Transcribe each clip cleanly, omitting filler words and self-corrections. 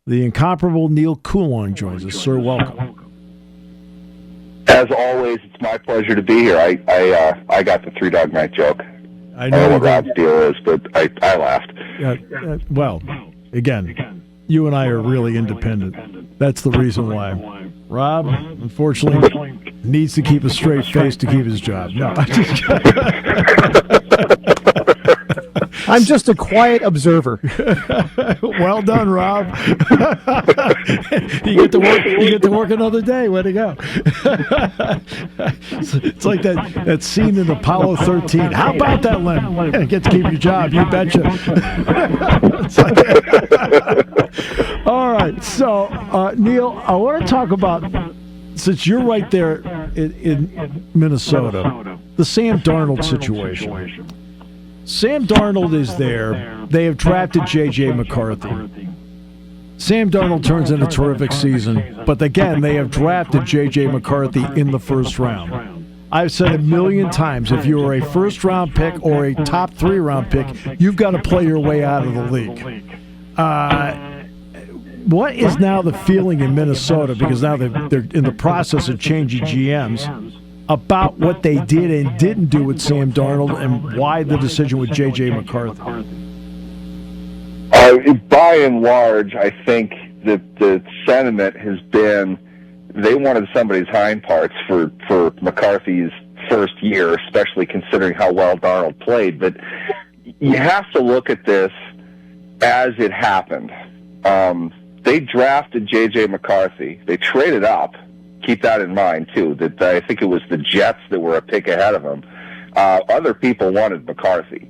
The incomparable Neal Coolong joins us. Sir, welcome. As always, it's my pleasure to be here. I got the Three Dog Night joke. I know what Rob's deal is, but I laughed. Well, again, you and I are really independent. That's the reason why. Rob, unfortunately, needs to keep a straight face to keep his job. No, I'm just a quiet observer. Well done, Rob. You get to work. You get to work another day. Way to go! It's like that scene in Apollo 13. How about that, Len? Yeah, get to keep your job. You betcha. All right. So, Neal, I want to talk about, since you're right there in Minnesota, the Sam Darnold situation. Sam Darnold is there. They have drafted J.J. McCarthy. Sam Darnold turns in a terrific season, but again, they have drafted J.J. McCarthy in the first round. I've said a million times, if you are a first-round pick or a top 3-round pick, you've got to play your way out of the league. What is now the feeling in Minnesota, because now they're in the process of changing GMs, about what they did and didn't do with Sam Darnold, and why the decision with J.J. McCarthy? By and large, I think that the sentiment has been they wanted somebody's hind parts for McCarthy's first year, especially considering how well Darnold played. But you have to look at this as it happened. They drafted J.J. McCarthy. They traded up. Keep that in mind, too, that I think it was the Jets that were a pick ahead of him. Other people wanted McCarthy.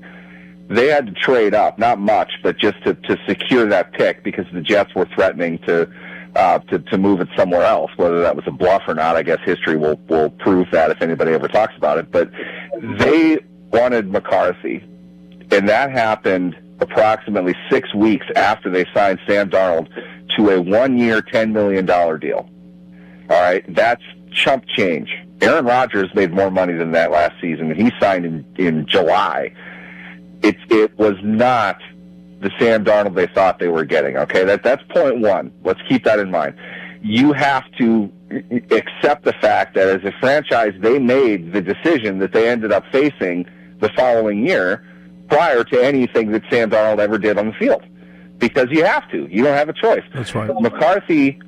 They had to trade up, not much, but just to secure that pick, because the Jets were threatening to move it somewhere else. Whether that was a bluff or not, I guess history will prove that if anybody ever talks about it. But they wanted McCarthy, and that happened approximately 6 weeks after they signed Sam Darnold to a 1-year, $10 million deal. All right, that's chump change. Aaron Rodgers made more money than that last season, and he signed in July. It was not the Sam Darnold they thought they were getting, okay? That's point one. Let's keep that in mind. You have to accept the fact that as a franchise, they made the decision that they ended up facing the following year prior to anything that Sam Darnold ever did on the field, because you have to. You don't have a choice. That's right. McCarthy,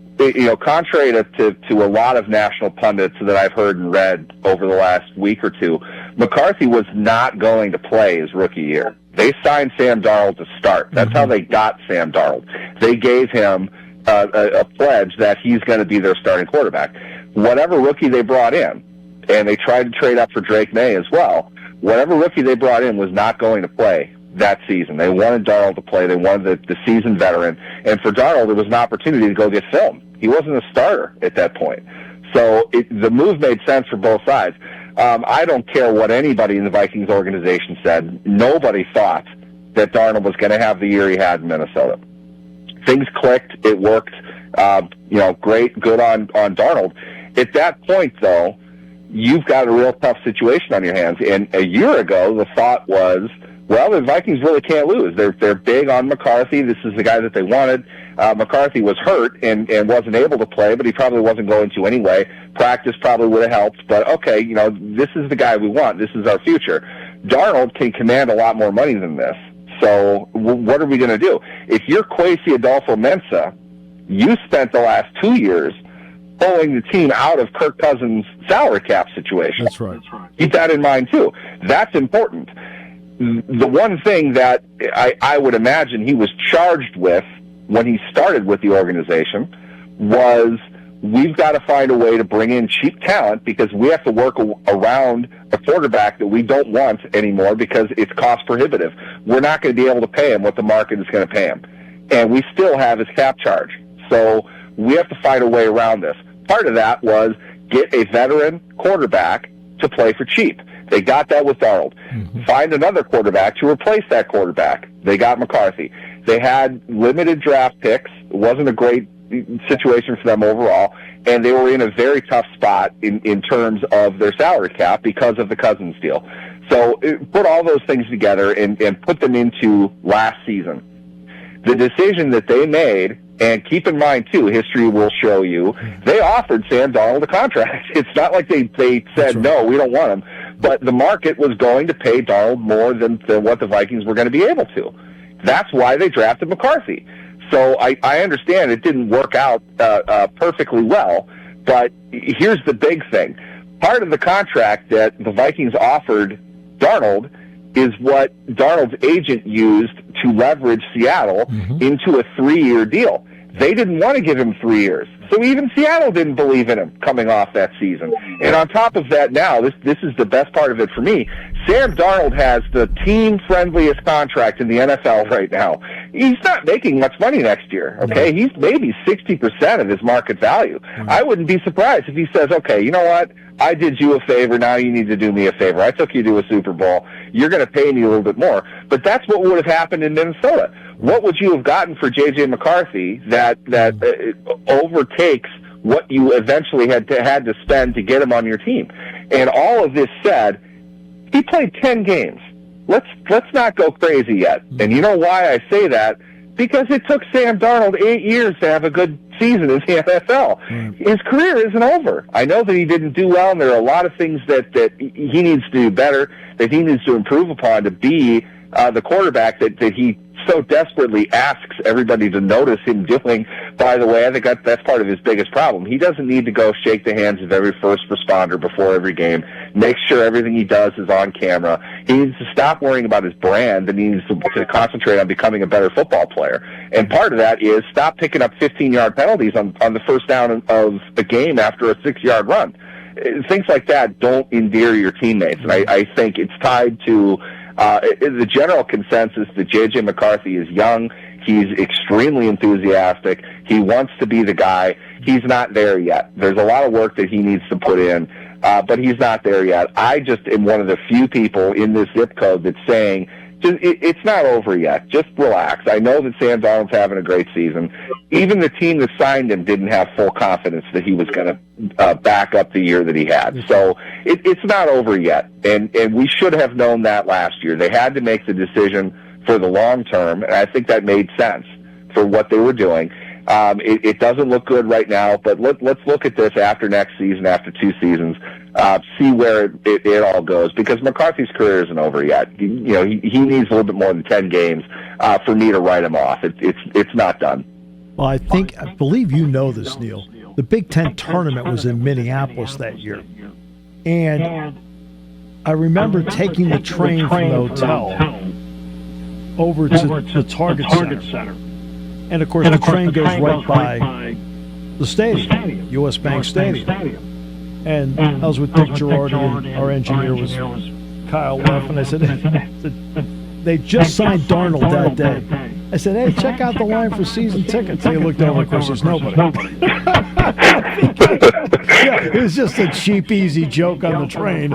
contrary to a lot of national pundits that I've heard and read over the last week or two, McCarthy was not going to play his rookie year. They signed Sam Darnold to start. That's how they got Sam Darnold. They gave him a pledge that he's going to be their starting quarterback. Whatever rookie they brought in, and they tried to trade up for Drake May as well, whatever rookie they brought in was not going to play that season. They wanted Darnold to play. They wanted the seasoned veteran. And for Darnold, it was an opportunity to go get film. He wasn't a starter at that point. So the move made sense for both sides. I don't care what anybody in the Vikings organization said. Nobody thought that Darnold was going to have the year he had in Minnesota. Things clicked. It worked. Great, good on Darnold. At that point, though, you've got a real tough situation on your hands. And a year ago, the thought was, well, the Vikings really can't lose. They're big on McCarthy. This is the guy that they wanted. McCarthy was hurt and wasn't able to play, but he probably wasn't going to anyway. Practice probably would have helped. But, okay, this is the guy we want. This is our future. Darnold can command a lot more money than this. So what are we going to do? If you're Kwesi Adolfo-Mensah, you spent the last 2 years pulling the team out of Kirk Cousins' salary cap situation. That's right. Keep that in mind, too. That's important. The one thing that I would imagine he was charged with when he started with the organization was, we've got to find a way to bring in cheap talent because we have to work around a quarterback that we don't want anymore because it's cost prohibitive. We're not going to be able to pay him what the market is going to pay him. And we still have his cap charge. So we have to find a way around this. Part of that was get a veteran quarterback to play for cheap. They got that with Darnold. Mm-hmm. Find another quarterback to replace that quarterback. They got McCarthy. They had limited draft picks. It wasn't a great situation for them overall, and they were in a very tough spot in terms of their salary cap because of the Cousins deal. So put all those things together and put them into last season. The decision that they made And keep in mind, too, history will show you, they offered Sam Darnold a contract. It's not like they said, no, we don't want him. But the market was going to pay Darnold more than what the Vikings were going to be able to. That's why they drafted McCarthy. So I understand it didn't work out perfectly well, but here's the big thing. Part of the contract that the Vikings offered Darnold is what Darnold's agent used to leverage Seattle into a 3-year deal. They didn't want to give him 3 years. So even Seattle didn't believe in him coming off that season. And on top of that now, this is the best part of it for me, Sam Darnold has the team-friendliest contract in the NFL right now. He's not making much money next year, okay? He's maybe 60% of his market value. I wouldn't be surprised if he says, okay, you know what? I did you a favor, now you need to do me a favor. I took you to a Super Bowl. You're going to pay me a little bit more. But that's what would have happened in Minnesota. What would you have gotten for J.J. McCarthy that overtakes what you eventually had to spend to get him on your team? And all of this said, he played 10 games. Let's not go crazy yet. And you know why I say that? Because it took Sam Darnold 8 years to have a good season in the NFL. His career isn't over. I know that he didn't do well, and there are a lot of things that he needs to do better, that he needs to improve upon to be the quarterback that he so desperately asks everybody to notice him doing. By the way, I think that's part of his biggest problem. He doesn't need to go shake the hands of every first responder before every game, make sure everything he does is on camera. He needs to stop worrying about his brand, and he needs to concentrate on becoming a better football player. And part of that is stop picking up 15-yard penalties on the first down of a game after a 6-yard run. Things like that don't endear your teammates, and I think it's tied to the general consensus that J.J. McCarthy is young. He's extremely enthusiastic. He wants to be the guy. He's not there yet. There's a lot of work that he needs to put in, but he's not there yet. I just am one of the few people in this zip code that's saying, it's not over yet. Just relax. I know that Sam Darnold's having a great season. Even the team that signed him didn't have full confidence that he was going to back up the year that he had. So it's not over yet. And we should have known that last year. They had to make the decision for the long term, and I think that made sense for what they were doing. It doesn't look good right now, but let's look at this after next season, after 2 seasons, see where it all goes, because McCarthy's career isn't over yet. He needs a little bit more than 10 games for me to write him off. It's not done. Well, I believe you know this, Neal. The Big Ten tournament was in Minneapolis that year, and I remember taking the train from the hotel over to the Target Center. And, of course, the train goes right by the stadium, U.S. Bank Stadium. And I was with Dick Girardi, and our engineer was Kyle Leff, and I said, they just signed Darnold that day. I said, hey, check out the line for season tickets. They looked over, of course, there's nobody. Yeah, it was just a cheap, easy joke on the train.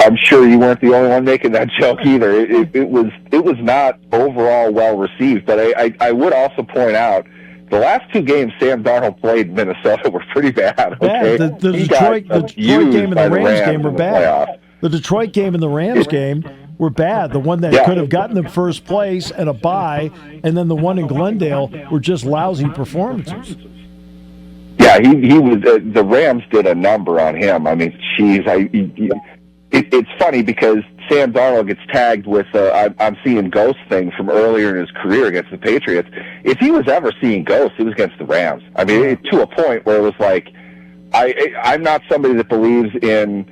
I'm sure you weren't the only one making that joke either. It was not overall well received, but I would also point out the last 2 games Sam Darnold played in Minnesota were pretty bad. Okay? The Detroit game and the Rams game were bad. The Detroit game and the Rams game were bad. The one that could have gotten them first place and a bye, and then the one in Glendale were just lousy performances. Yeah, he was. The Rams did a number on him. I mean, it's funny because Sam Darnold gets tagged with I'm seeing ghost thing from earlier in his career against the Patriots. If he was ever seeing ghosts, it was against the Rams. I mean, to a point where it was like, I'm not somebody that believes in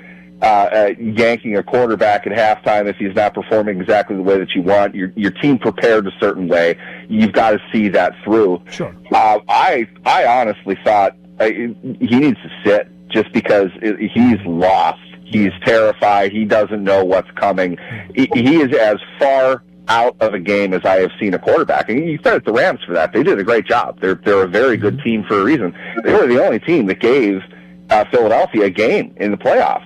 yanking a quarterback at halftime if he's not performing exactly the way that you want. Your team prepared a certain way. You've got to see that through. Sure. I honestly thought he needs to sit just because he's lost. He's terrified. He doesn't know what's coming. He is as far out of a game as I have seen a quarterback. And you credit the Rams for that. They did a great job. They're a very good team for a reason. They were the only team that gave Philadelphia a game in the playoffs.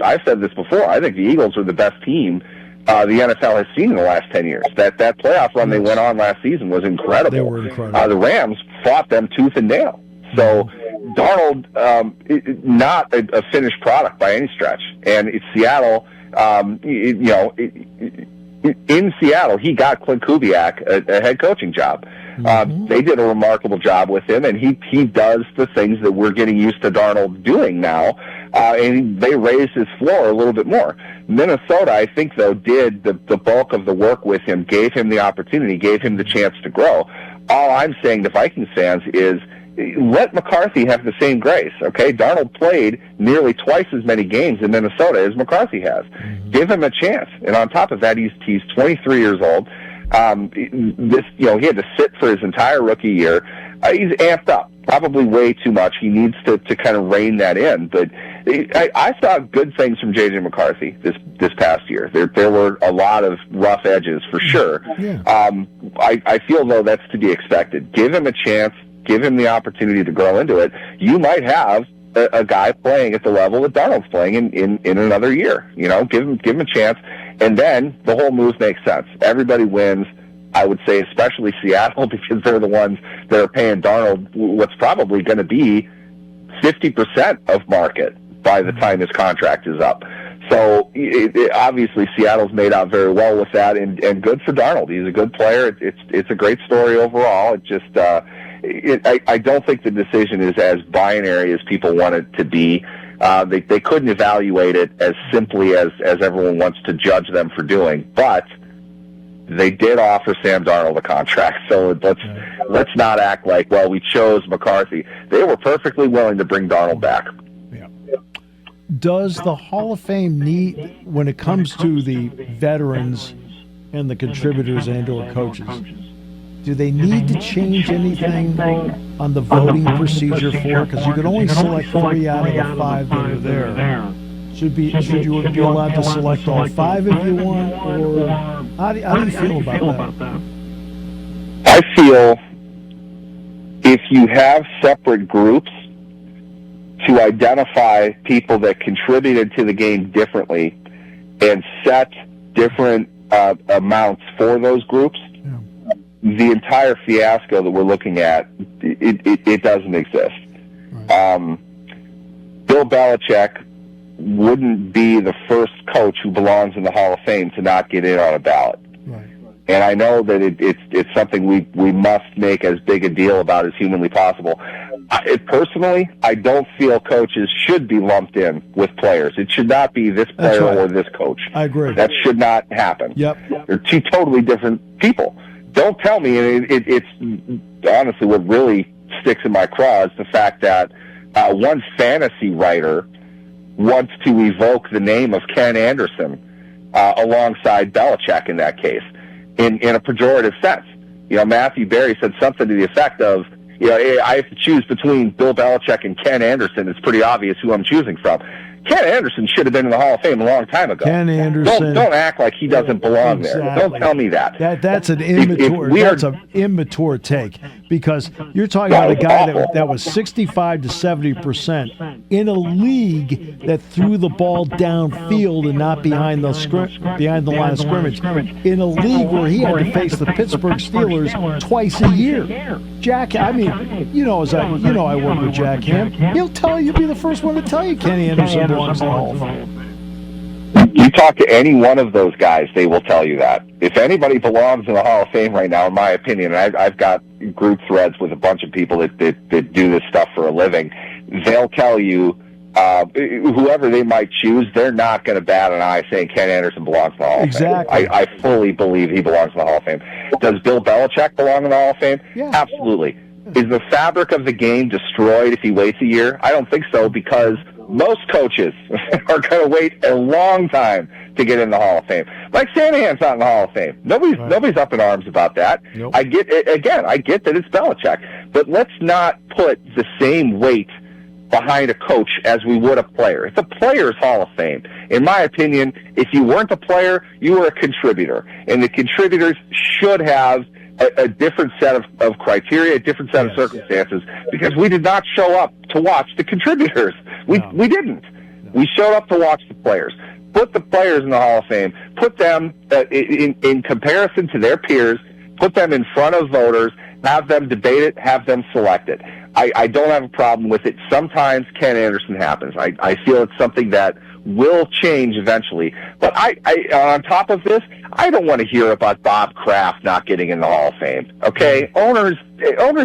I've said this before. I think the Eagles are the best team the NFL has seen in the last 10 years. That playoff run they went on last season was incredible. They were incredible. The Rams fought them tooth and nail. So Darnold, not a finished product by any stretch. And it's Seattle, in Seattle, he got Clint Kubiak a head coaching job. They did a remarkable job with him, and he does the things that we're getting used to Darnold doing now, and they raised his floor a little bit more. Minnesota, I think, though, did the bulk of the work with him, gave him the opportunity, gave him the chance to grow. All I'm saying to Vikings fans is let McCarthy have the same grace, okay? Darnold played nearly twice as many games in Minnesota as McCarthy has. Give him a chance. And on top of that, he's 23 years old. He had to sit for his entire rookie year. He's amped up, probably way too much. He needs to kind of rein that in. But I saw good things from J.J. McCarthy this past year. There were a lot of rough edges for sure. Yeah. I feel, though, that's to be expected. Give him a chance. Give him the opportunity to grow into it. You might have a guy playing at the level that Darnold's playing in another year. Give him a chance, and then the whole move makes sense. Everybody wins. I would say, especially Seattle, because they're the ones that are paying Darnold what's probably going to be 50% of market by the time his contract is up. So obviously Seattle's made out very well with that, and good for Darnold. He's a good player. It's a great story overall. It just I don't think the decision is as binary as people want it to be. They couldn't evaluate it as simply as everyone wants to judge them for doing, but they did offer Sam Darnold a contract. So let's not act like, well, we chose McCarthy. They were perfectly willing to bring Darnold back. Yeah. Does the Hall of Fame need, when it comes to the veterans and the contributors and/or coaches, do they need to change anything on the voting procedure for it? Because you can only select 3 out of the 5 that are there. Should you be allowed to select all 5 if you want, or how do you feel about that? I feel if you have separate groups to identify people that contributed to the game differently and set different amounts for those groups, the entire fiasco that we're looking at, it doesn't exist. Right. Bill Belichick wouldn't be the first coach who belongs in the Hall of Fame to not get in on a ballot. Right. And I know that it's something we must make as big a deal about as humanly possible. Personally, I don't feel coaches should be lumped in with players. It should not be this player or this coach. I agree. That should not happen. Yep. They're 2 totally different people. Don't tell me, and it's honestly what really sticks in my craw is the fact that one fantasy writer wants to evoke the name of Ken Anderson alongside Belichick in that case, in a pejorative sense. Matthew Berry said something to the effect of, I have to choose between Bill Belichick and Ken Anderson. It's pretty obvious who I'm choosing from. Ken Anderson should have been in the Hall of Fame a long time ago. Ken Anderson. Don't act like he doesn't belong there. Don't tell me that. That's an immature take, because you're talking about a guy that was 65 to 70% in a league that threw the ball downfield and not behind the line of scrimmage. In a league where he had to face the Pittsburgh Steelers twice a year. Jack, I work with Jack Ham. He'll tell you, be the first one to tell you Kenny Anderson belongs in the Hall of Fame. You talk to any one of those guys, they will tell you that. If anybody belongs in the Hall of Fame right now, in my opinion, and I've got group threads with a bunch of people that do this stuff for a living, they'll tell you whoever they might choose, they're not going to bat an eye saying Ken Anderson belongs in the Hall of Fame. I fully believe he belongs in the Hall of Fame. Does Bill Belichick belong in the Hall of Fame? Yeah. Absolutely. Is the fabric of the game destroyed if he waits a year? I don't think so, because most coaches are going to wait a long time to get in the Hall of Fame. Mike Shanahan's not in the Hall of Fame. Nobody's up in arms about that. Nope. I get that it's Belichick, but let's not put the same weight behind a coach as we would a player. It's a player's Hall of Fame. In my opinion, if you weren't a player, you were a contributor, and the contributors should have a different set of criteria, a different set of circumstances, because we did not show up to watch the contributors. We didn't. We showed up to watch the players. Put the players in the Hall of Fame. Put them in comparison to their peers. Put them in front of voters. Have them debate it. Have them select it. I don't have a problem with it. Sometimes Ken Anderson happens. I feel it's something that will change eventually. But I on top of this, I don't want to hear about Bob Kraft not getting in the Hall of Fame. Okay, owners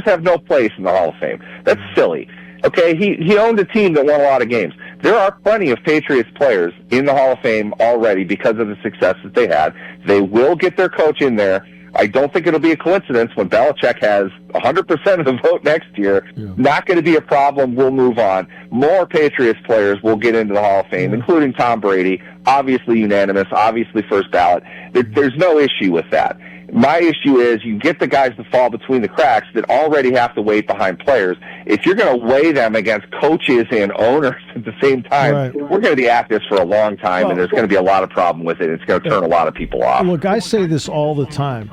have no place in the Hall of Fame. That's silly. Okay, he owned a team that won a lot of games. There are plenty of Patriots players in the Hall of Fame already because of the success that they had. They will get their coach in there. I don't think it'll be a coincidence when Belichick has 100% of the vote next year. Yeah. Not going to be a problem. We'll move on. More Patriots players will get into the Hall of Fame, including Tom Brady. Obviously unanimous, obviously first ballot. There's no issue with that. My issue is you get the guys that fall between the cracks that already have to wait behind players. If you're going to weigh them against coaches and owners at the same time, we're going to be at this for a long time, and there's going to be a lot of problem with it. It's going to turn a lot of people off. Look, I say this all the time.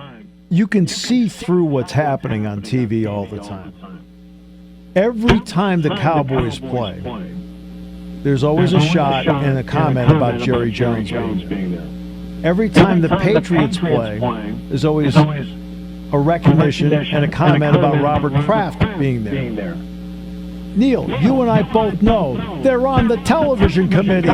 You can see through what's happening on TV all the time. Every time the Cowboys play, there's always a shot and a comment about Jerry Jones being there. Every time the Patriots play, there's always a recognition and a comment about Robert Kraft being there. Neal, you and I both know they're on the television committee.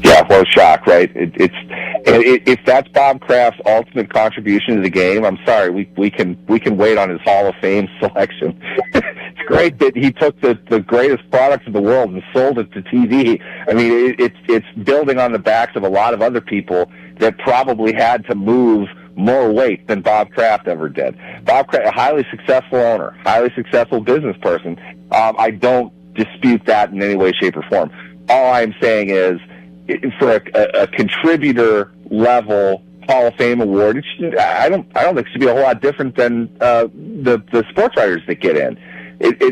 Yeah, well, shock, right? If that's Bob Kraft's ultimate contribution to the game, I'm sorry, we can wait on his Hall of Fame selection. It's great that he took the greatest products in the world and sold it to TV. I mean, it's building on the backs of a lot of other people that probably had to move more weight than Bob Kraft ever did. Bob Kraft, a highly successful owner, highly successful business person. I don't dispute that in any way, shape, or form. All I'm saying is, for a contributor level Hall of Fame award, I don't think it should be a whole lot different than the sports writers that get in.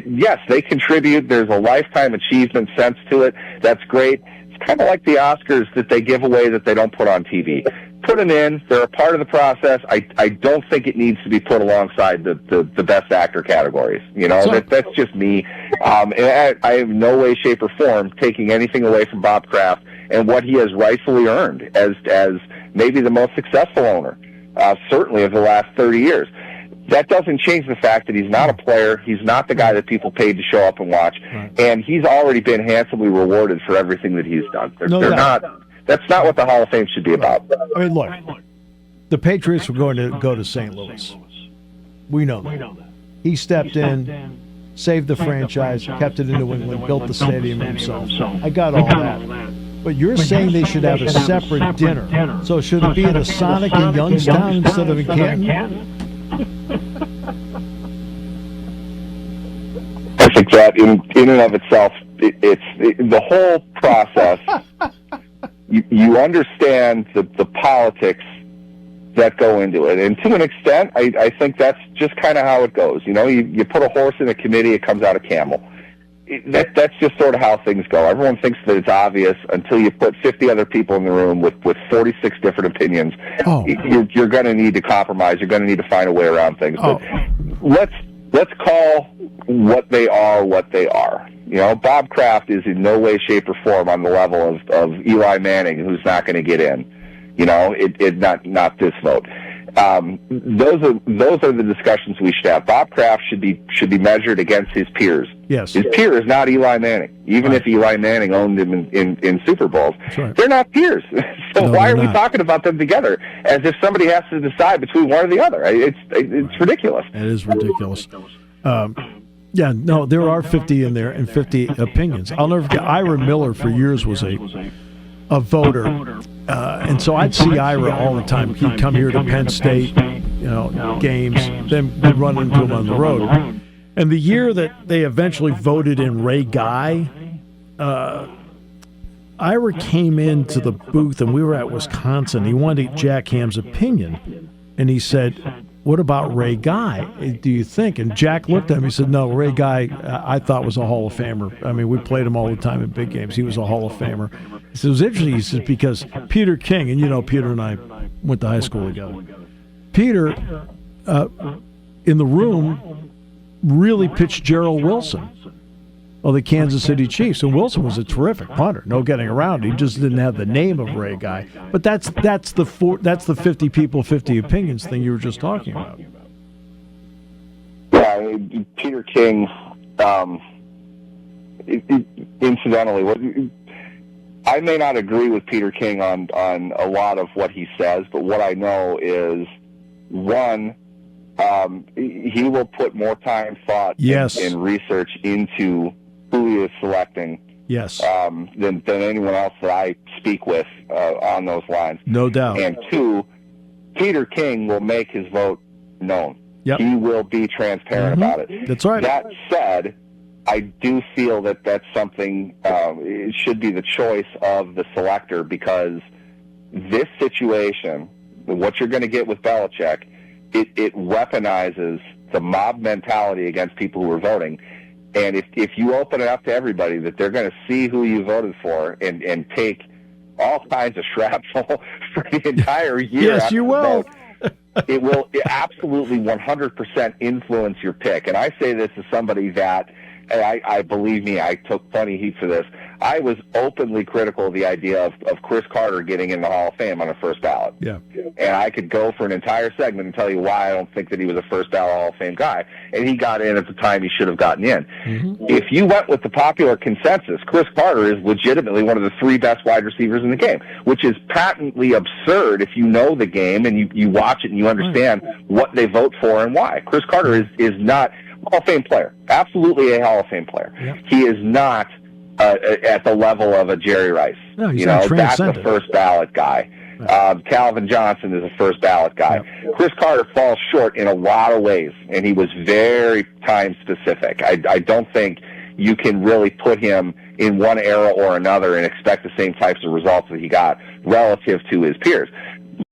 Yes, they contribute. There's a lifetime achievement sense to it. That's great. It's kind of like the Oscars that they give away that they don't put on TV. Put them in. They're a part of the process. I don't think it needs to be put alongside the best actor categories. You know, that's just me. And I have no way, shape, or form taking anything away from Bob Kraft and what he has rightfully earned as maybe the most successful owner, certainly of the last 30 years. That doesn't change the fact that he's not a player. He's not the guy that people paid to show up and watch. Right. And he's already been handsomely rewarded for everything that he's done. That's not what the Hall of Fame should be about. I mean, look, the Patriots were going to go to St. Louis. We know that. He stepped in, saved the franchise, kept it in New England, built the stadium himself. I got all that. But you're saying they should have a separate dinner. So should it be at a Sonic in Youngstown instead of in Canton? I think that in and of itself, it's the whole process. You understand the politics that go into it, and to an extent, I think that's just kind of how it goes. You know, you put a horse in a committee, it comes out a camel. That's just sort of how things go. Everyone thinks that it's obvious until you put 50 other people in the room with 46 different opinions. Oh. You're going to need to compromise. You're going to need to find a way around things. But let's call what they are what they are. You know, Bob Kraft is in no way, shape, or form on the level of Eli Manning, who's not going to get in. You know, not this vote. Those are the discussions we should have. Bob Kraft should be measured against his peers. Yes. His peer is not Eli Manning. Even if Eli Manning owned him in Super Bowls, they're not peers. So why are we talking about them together as if somebody has to decide between one or the other? It's ridiculous. It is ridiculous. Yeah, no, there are 50 in there and 50 opinions. I'll never forget, Ira Miller for years was a voter. And so I'd see Ira all the time. He'd come here to Penn State, games, then we'd run into him on the road. And the year that they eventually voted in Ray Guy, Ira came into the booth, and we were at Wisconsin. He wanted Jack Ham's opinion. And he said, "What about Ray Guy? Do you think?" And Jack looked at him. He said, "No, Ray Guy, I thought was a Hall of Famer. I mean, we played him all the time in big games. He was a Hall of Famer." He said, "It was interesting." He said, because Peter King, and Peter and I went to high school together. Peter, in the room, really pitched Gerald Wilson of the Kansas City Chiefs. And Wilson was a terrific punter, no getting around. He just didn't have the name of Ray Guy. But that's the 50 people, 50 opinions thing you were just talking about. Yeah, I mean, Peter King, Incidentally, I may not agree with Peter King on a lot of what he says, but what I know is, one, he will put more time, thought, and research into who he is selecting than anyone else that I speak with on those lines. No doubt. And two, Peter King will make his vote known. Yep. He will be transparent about it. That's right. That said, I do feel that that's something, it should be the choice of the selector, because this situation, what you're going to get with Belichick, it weaponizes the mob mentality against people who are voting. And if you open it up to everybody that they're going to see who you voted for and take all kinds of shrapnel for the entire year. Yes, you will. Vote, it will absolutely 100% influence your pick. And I say this as somebody that, and I believe me, I took plenty of heat for this. I was openly critical of the idea of Chris Carter getting in the Hall of Fame on the first ballot. Yeah. And I could go for an entire segment and tell you why I don't think that he was a first ballot Hall of Fame guy. And he got in at the time he should have gotten in. Mm-hmm. If you went with the popular consensus, Chris Carter is legitimately one of the 3 best wide receivers in the game, which is patently absurd if you know the game and you watch it and you understand what they vote for and why. Chris Carter is not Hall of Fame player, absolutely a Hall of Fame player. Yep. He is not at the level of a Jerry Rice. No, he's not that's a first ballot guy. Calvin Johnson is a first ballot guy. Yep. Chris Carter falls short in a lot of ways, and he was very time specific. I don't think you can really put him in one era or another and expect the same types of results that he got relative to his peers.